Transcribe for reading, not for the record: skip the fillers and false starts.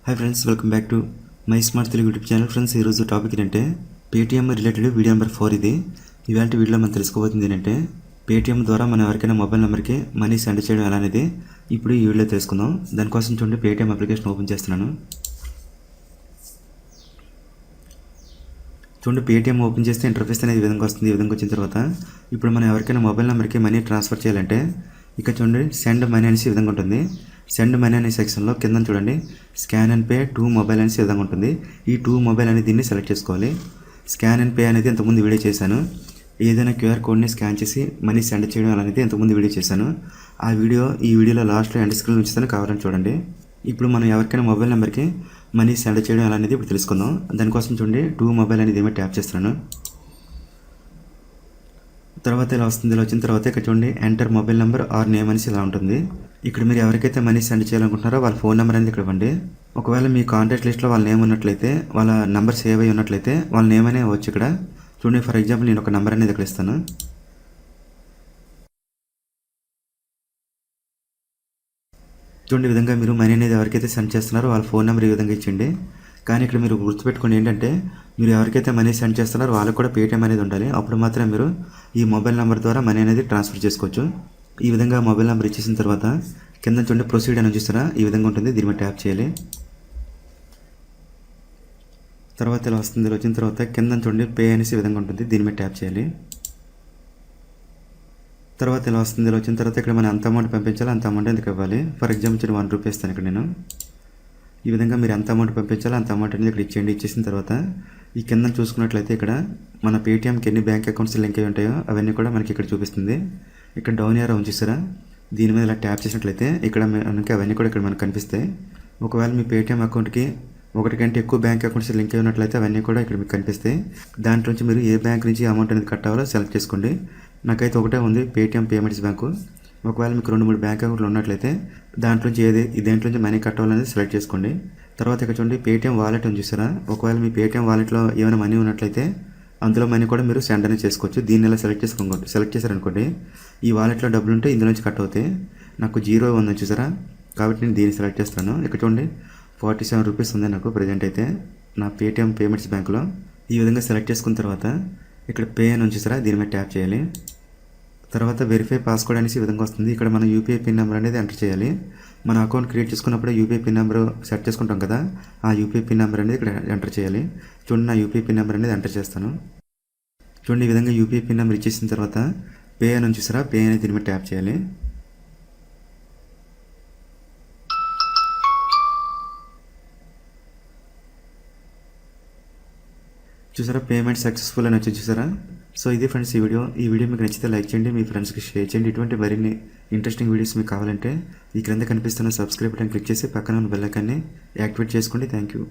Hi friends, welcome back to my smart Telugu YouTube channel. Friends, ఈరోజు topic ఏంటంటే Paytm related video number 4 ఇది. ఇవాళ వీడియోలో మనం తెలుసుకోబోతుంది ఏంటంటే పేటీఎం ద్వారా మనం ఎవరికైనా మొబైల్ నెంబర్కి మనీ సెండ్ చేయడం ఎలా అనేది ఇప్పుడు ఈ వీడియోలో తెలుసుకుందాం. దానికోసం చూడండి, పేటీఎం అప్లికేషన్ ఓపెన్ చేస్తున్నాను. చూడండి, పేటీఎం ఓపెన్ చేస్తే ఇంటర్ఫేస్ అనేది ఈ విధంగా వస్తుంది. ఈ విధంగా వచ్చిన తర్వాత ఇప్పుడు మనం ఎవరికైనా మొబైల్ నెంబర్కి మనీ ట్రాన్స్ఫర్ చేయాలంటే ఇక్కడ చూడండి, సెండ్ మనీ అనేసి ఈ విధంగా ఉంటుంది. సెండ్ మనీ అనే సెక్షన్లో కింద చూడండి, scan and pay to mobile అనేసి ఈ విధంగా ఉంటుంది. ఈ టు మొబైల్ అనేది దీన్ని సెలెక్ట్ చేసుకోవాలి. స్కాన్ అండ్ పే అనేది ఇంతకుముందు వీడియో చేశాను. ఏదైనా క్యూఆర్ కోడ్ని స్కాన్ చేసి మనీ సెండ్ చేయడం అనేది ఇంతకుముందు వీడియో చేశాను. ఆ వీడియో ఈ వీడియోలో లాస్ట్లో ఎండ్ స్క్రీన్ ఉంచుతాను, కావాలని చూడండి. ఇప్పుడు మనం ఎవరికైనా మొబైల్ నెంబర్కి మనీ సెండ్ చేయడం ఎలా అనేది ఇప్పుడు తెలుసుకుందాం. దానికోసం చూడండి, టు మొబైల్ అనేది ఏమో ట్యాప్ చేస్తున్నాను. తర్వాత ఇలా వస్తుంది. ఇలా వచ్చిన తర్వాత ఇక్కడ చూడండి, enter mobile number or name అనేసి ఇలా ఉంటుంది. ఇక్కడ మీరు ఎవరికైతే మనీ సెండ్ చేయాలనుకుంటున్నారో వాళ్ళ ఫోన్ నెంబర్ అనేది ఇక్కడ ఇవ్వండి. ఒకవేళ మీ కాంటాక్ట్ లిస్ట్లో వాళ్ళ నేమ్ ఉన్నట్లయితే, వాళ్ళ నెంబర్ సేవ్ అయ్యి ఉన్నట్లయితే వాళ్ళ నేమ్ అనే వచ్చు. ఇక్కడ చూడండి, ఫర్ ఎగ్జాంపుల్ నేను ఒక నెంబర్ అనేది ఇక్కడ ఇస్తాను. చూడండి, ఈ విధంగా మీరు మనీ అనేది ఎవరికైతే సెండ్ చేస్తున్నారో వాళ్ళ ఫోన్ నెంబర్ ఈ విధంగా ఇచ్చిండి. కానీ ఇక్కడ మీరు గుర్తుపెట్టుకోండి ఏంటంటే, మీరు ఎవరికైతే మనీ సెండ్ చేస్తున్నారో వాళ్ళకు కూడా పేటీఎం అనేది ఉండాలి. అప్పుడు మాత్రమే మీరు ఈ మొబైల్ నెంబర్ ద్వారా మనీ అనేది ట్రాన్స్ఫర్ చేసుకోవచ్చు. ఈ విధంగా మొబైల్ నెంబర్ ఇచ్చేసిన తర్వాత కింద చూడండి, ప్రొసీడ్ అని చూస్తారా, ఈ విధంగా ఉంటుంది. దీని మీద ట్యాప్ చేయాలి. తర్వాత ఇలా వస్తుంది. ఇలా వచ్చిన తర్వాత కింద చూడండి, పే అనేసి ఈ విధంగా ఉంటుంది. దీని మీద ట్యాప్ చేయాలి. తర్వాత ఇలా వస్తుంది. ఇలా వచ్చిన తర్వాత ఇక్కడ మనం ఎంత అమౌంట్ పంపించాలో అంత అమౌంట్ ఎందుకు ఇవ్వాలి. ఫర్ ఎగ్జాంపుల్ 1 రూపీ ఇస్తాను ఇక్కడ నేను. ఈ విధంగా మీరు ఎంత అమౌంట్ పంపించాలో అంత అమౌంట్ అనేది ఇక్కడ ఇచ్చేయండి. ఇచ్చేసిన తర్వాత ఈ కింద చూసుకున్నట్లయితే ఇక్కడ మన పేటీఎంకి ఎన్ని బ్యాంక్ అకౌంట్స్ లింక్ అయి ఉంటాయో అవన్నీ కూడా మనకి ఇక్కడ చూపిస్తుంది. ఇక్కడ డౌన్ యారో ఉంచేసారా, దీని మీద ఇలా ట్యాప్ చేసినట్లయితే ఇక్కడ మనకి అవన్నీ కూడా ఇక్కడ మనకు కనిపిస్తాయి. ఒకవేళ మీ పేటీఎం అకౌంట్కి ఒకటి కంటే ఎక్కువ బ్యాంక్ అకౌంట్స్ లింక్ అయి ఉన్నట్లయితే అవన్నీ కూడా ఇక్కడ మీకు కనిపిస్తాయి. దాంట్లోంచి మీరు ఏ బ్యాంక్ నుంచి అమౌంట్ అనేది కట్ అవ్వాలో సెలెక్ట్ చేసుకోండి. నాకైతే ఒకటే ఉంది, పేటీఎం పేమెంట్స్ బ్యాంకు. ఒకవేళ మీకు 2-3 బ్యాంక్ అకౌంట్లు ఉన్నట్లయితే దాంట్లోంచి దేంట్లోంచి మనీ కట్ అవ్వాలనేది సెలెక్ట్ చేసుకోండి. తర్వాత ఇక్కడ చూడండి, పేటీఎం వాలెట్ అని చూసారా. ఒకవేళ మీ పేటీఎం వాలెట్లో ఏమైనా మనీ ఉన్నట్లయితే అందులో మనీ కూడా మీరు సెండ్ అనేది చేసుకోవచ్చు. దీన్ని ఇలా సెలెక్ట్ చేశారనుకోండి, ఈ వాలెట్లో డబ్బులు ఉంటే ఇందులో నుంచి కట్ అవుతాయి. నాకు 0 ఉందని చూసారా, కాబట్టి నేను దీన్ని సెలెక్ట్ చేస్తాను. ఇక్కడ చూడండి, 47 రూపీస్ ఉంది నాకు ప్రజెంట్ అయితే నా పేటీఎం పేమెంట్స్ బ్యాంకులో. ఈ విధంగా సెలెక్ట్ చేసుకున్న తర్వాత ఇక్కడ పే అని చూసారా, దీని మీద ట్యాప్ చేయాలి. తర్వాత వెరిఫై పాస్వర్డ్ అనేసి ఈ విధంగా వస్తుంది. ఇక్కడ మనం యూపీఐ పిన్ నెంబర్ అనేది ఎంటర్ చేయాలి. మన అకౌంట్ క్రియేట్ చేసుకున్నప్పుడు యూపీఐ పిన్ నెంబర్ సెట్ చేసుకుంటాం కదా, ఆ యూపీఐ పిన్ నెంబర్ అనేది ఇక్కడ ఎంటర్ చేయాలి. చూడండి, నా యూపీఐ పిన్ నెంబర్ అనేది ఎంటర్ చేస్తాను. చూడండి, ఈ విధంగా యూపీఐ పిన్ నెంబర్ ఇచ్చేసిన తర్వాత పే అని చూసారా, పే అనేది దీని మీద ట్యాప్ చేయాలి. చూసారా, పేమెంట్ సక్సెస్ఫుల్ అని వచ్చి చూసారా. సో ఇది ఫ్రెండ్స్ ఈ వీడియో మీకు నచ్చితే లైక్ చేయండి, మీ ఫ్రెండ్స్కి షేర్ చేయండి. ఇటువంటి మరిన్ని ఇంట్రెస్టింగ్ వీడియోస్ మీకు కావాలంటే ఈ క్రింద కనిపిస్తున్న సబ్స్క్రైబ్ బటన్ క్లిక్ చేసి పక్కన ఉన్న బెల్ ఐకాన్ని యాక్టివేట్ చేసుకోండి. Thank you.